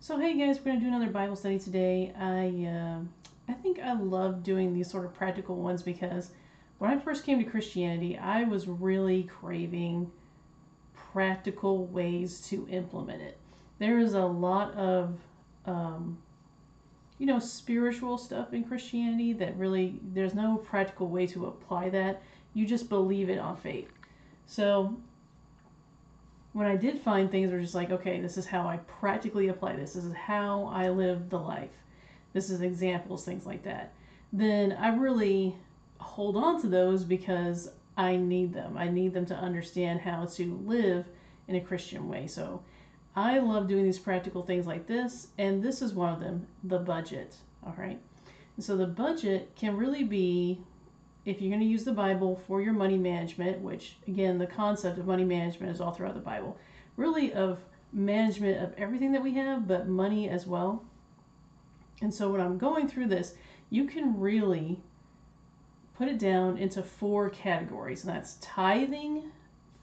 So hey guys, we're gonna do another Bible study today. I think I love doing these sort of practical ones because when I first came to Christianity, I was really craving practical ways to implement it. There is a lot of um, spiritual stuff in Christianity that really there's no practical way to apply that. You just believe it on faith. So when I did find things were just like, okay, this is how I practically apply this. This is how I live the life. This is examples, things like that. Then I really hold on to those because I need them. I need them to understand how to live in a Christian way. So I love doing these practical things like this, and this is one of them, the budget. All right. And so the budget can really be, if you're going to use the Bible for your money management, which again, the concept of money management is all throughout the Bible, really of management of everything that we have, but money as well. And so when I'm going through this, you can really put it down into 4 categories, and that's tithing,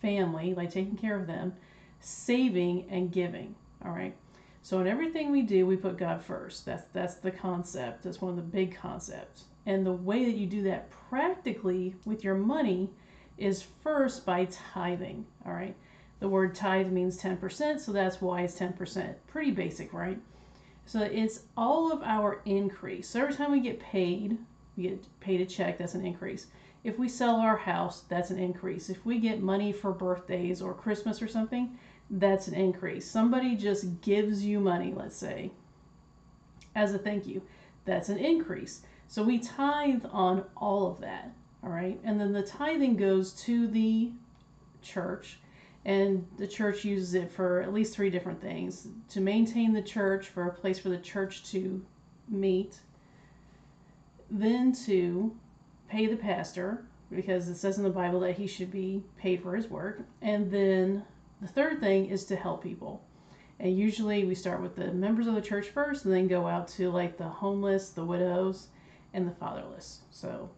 family, like taking care of them, saving, and giving. All right. So in everything we do, we put God first. That's the concept. That's one of the big concepts. And the way that you do that practically with your money is first by tithing. All right. The word tithe means 10%, so that's why it's 10%. Pretty basic, right? So it's all of our increase. So every time we get paid a check, that's an increase. If we sell our house, that's an increase. If we get money for birthdays or Christmas or something, that's an increase. Somebody just gives you money, let's say, as a thank you, that's an increase. So we tithe on all of that, all right? And then the tithing goes to the church, and the church uses it for at least 3 different things: to maintain the church, for a place for the church to meet, then to pay the pastor, because it says in the Bible that he should be paid for his work, and then the third thing is to help people. And usually we start with the members of the church first and then go out to like the homeless, the widows, and the fatherless. So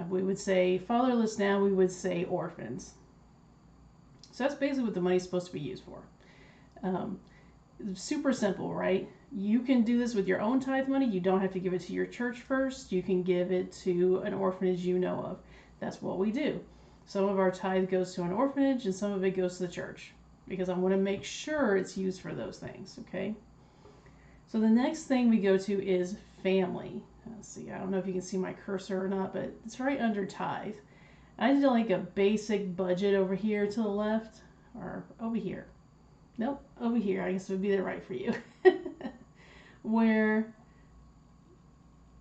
we would say fatherless now, we would say orphans. So that's basically what the money's supposed to be used for. Super simple, right? You can do this with your own tithe money. You don't have to give it to your church first. You can give it to an orphanage you know of. That's what we do. Some of our tithe goes to an orphanage and some of it goes to the church, because I want to make sure it's used for those things, okay? So the next thing we go to is family. Let's see, I don't know if you can see my cursor or not, but it's right under tithe. I did like a basic budget over here to the left, or over here. Nope, over here. I guess it would be the right for you. Where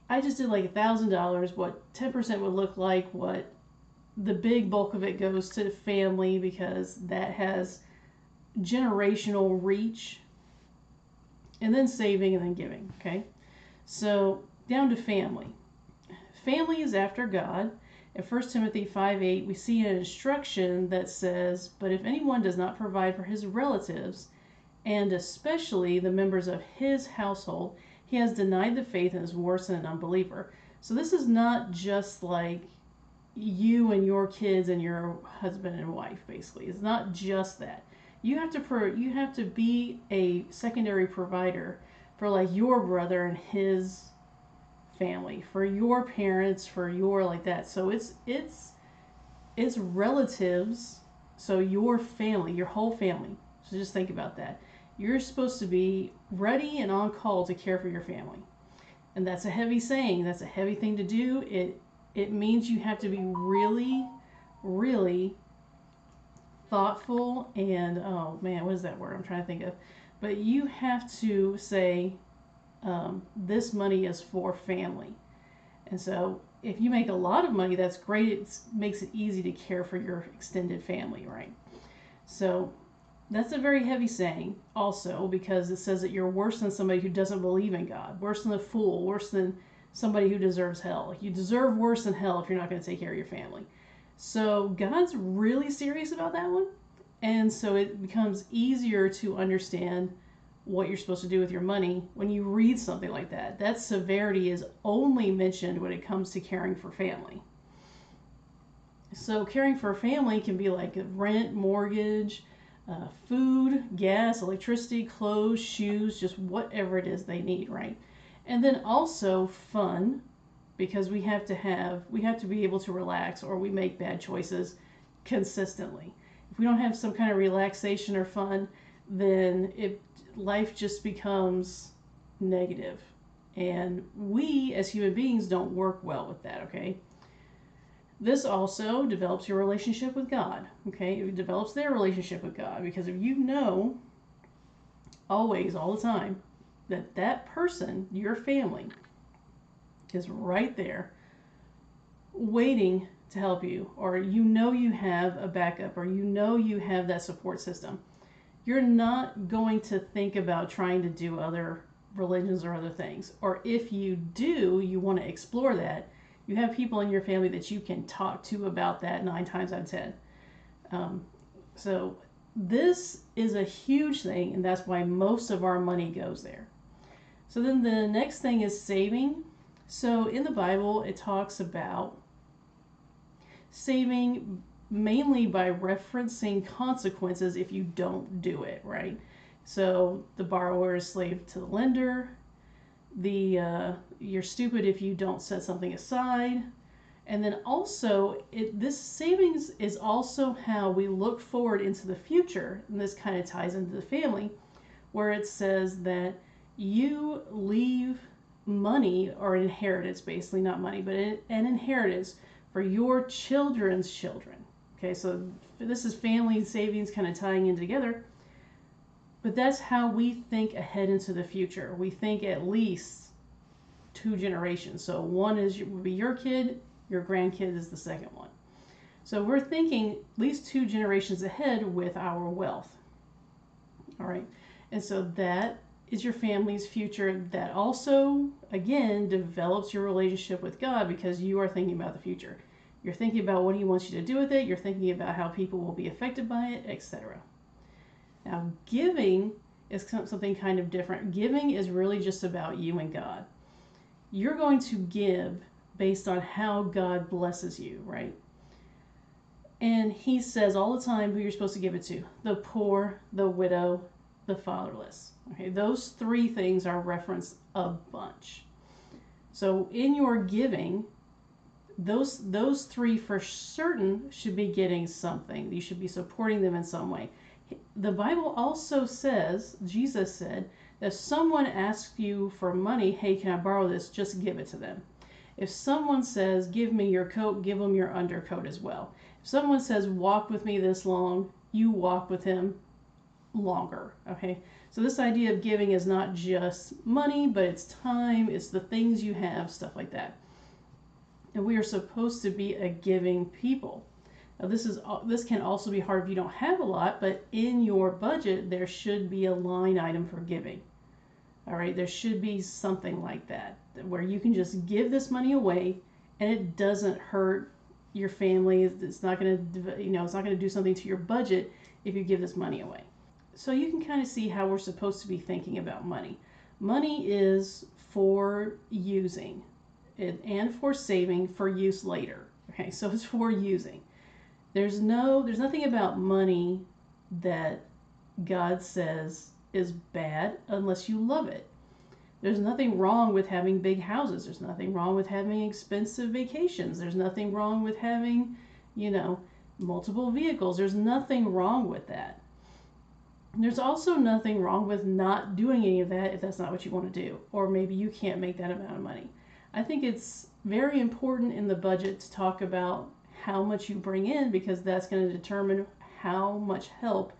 I just did like $1,000, what 10% would look like, what the big bulk of it goes to family, because that has generational reach, and then saving, and then giving. Okay, so down to family. Family is after God. In 1 Timothy 5:8, we see an instruction that says, "But if anyone does not provide for his relatives, and especially the members of his household, he has denied the faith and is worse than an unbeliever." So this is not just like you and your kids and your husband and wife, basically. It's not just that. You have to be a secondary provider for like your brother and his family, for your parents, for your like that. So it's relatives, so your family, your whole family. So just think about that. You're supposed to be ready and on call to care for your family. And that's a heavy saying. That's a heavy thing to do. It means you have to be really, really thoughtful and, oh man, what is that word I'm trying to think of? But you have to say, this money is for family. And so if you make a lot of money, that's great. It makes it easy to care for your extended family, right? So that's a very heavy saying also, because it says that you're worse than somebody who doesn't believe in God, worse than a fool, worse than somebody who deserves hell. You deserve worse than hell if you're not going to take care of your family. So God's really serious about that one. And so it becomes easier to understand what you're supposed to do with your money when you read something like that. That severity is only mentioned when it comes to caring for family. So caring for a family can be like a rent, mortgage, food, gas, electricity, clothes, shoes, just whatever it is they need, right? And then also fun, because we have to be able to relax, or we make bad choices consistently. If we don't have some kind of relaxation or fun, then life just becomes negative. And we as human beings don't work well with that, okay? This also develops your relationship with God, okay? It develops their relationship with God, because if you know always, all the time, that that person, your family, is right there waiting to help you, or you know you have a backup, or you know you have that support system, you're not going to think about trying to do other religions or other things. Or if you do, you want to explore that, you have people in your family that you can talk to about that 9 times out of 10. So this is a huge thing, and that's why most of our money goes there. So then the next thing is saving. So in the Bible, it talks about saving mainly by referencing consequences if you don't do it, right? So the borrower is slave to the lender. You're stupid if you don't set something aside. And then also, this savings is also how we look forward into the future. And this kind of ties into the family, where it says that you leave money, or inheritance, basically not money, but an inheritance for your children's children. Okay, so this is family savings kind of tying in together. But that's how we think ahead into the future. We think at least 2 generations. So one would be your kid, your grandkid is the second one. So we're thinking at least 2 generations ahead with our wealth. All right, and so that is your family's future. That also, again, develops your relationship with God, because you are thinking about the future. You're thinking about what He wants you to do with it. You're thinking about how people will be affected by it, etc. Now, giving is something kind of different. Giving is really just about you and God. You're going to give based on how God blesses you, right? And He says all the time who you're supposed to give it to: the poor, the widow, the fatherless. Okay, those 3 things are referenced a bunch. So in your giving, those 3 for certain should be getting something. You should be supporting them in some way. The Bible also says, Jesus said, that if someone asks you for money, hey, can I borrow this? Just give it to them. If someone says, give me your coat, give them your undercoat as well. If someone says, walk with me this long, you walk with him longer. Okay, so this idea of giving is not just money, but it's time, it's the things you have, stuff like that. And we are supposed to be a giving people. Now this can also be hard if you don't have a lot, but in your budget there should be a line item for giving. All right, there should be something like that where you can just give this money away and it doesn't hurt your family. It's not going to, it's not going to do something to your budget if you give this money away. So you can kind of see how we're supposed to be thinking about money. Money is for using and for saving for use later. Okay, so it's for using. There's nothing about money that God says is bad unless you love it. There's nothing wrong with having big houses. There's nothing wrong with having expensive vacations. There's nothing wrong with having, multiple vehicles. There's nothing wrong with that. There's also nothing wrong with not doing any of that if that's not what you want to do, or maybe you can't make that amount of money. I think it's very important in the budget to talk about how much you bring in, because that's going to determine how much help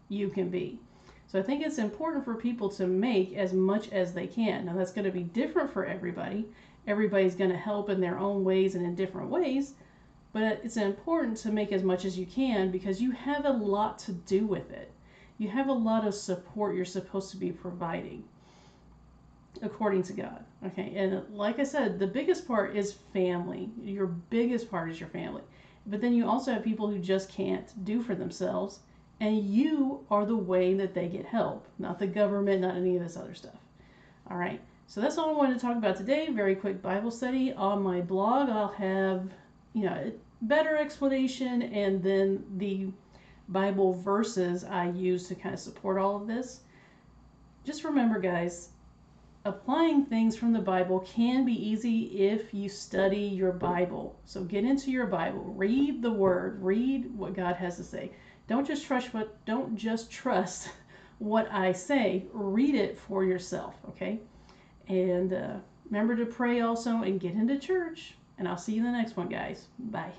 you can be. So I think it's important for people to make as much as they can. Now that's going to be different for everybody. Everybody's going to help in their own ways and in different ways, but it's important to make as much as you can, because you have a lot to do with it. You have a lot of support you're supposed to be providing according to God. Okay, and like I said, the biggest part is family. Your biggest part is your family. But then you also have people who just can't do for themselves, and you are the way that they get help, not the government, not any of this other stuff. All right, so that's all I wanted to talk about today. Very quick Bible study. On my blog, I'll have, a better explanation, and then the Bible verses I use to kind of support all of this. Just remember, guys, applying things from the Bible can be easy if you study your Bible. So get into your Bible, read the Word, read what God has to say. Don't just trust what I say. Read it for yourself, okay? And remember to pray also and get into church. And I'll see you in the next one, guys. Bye.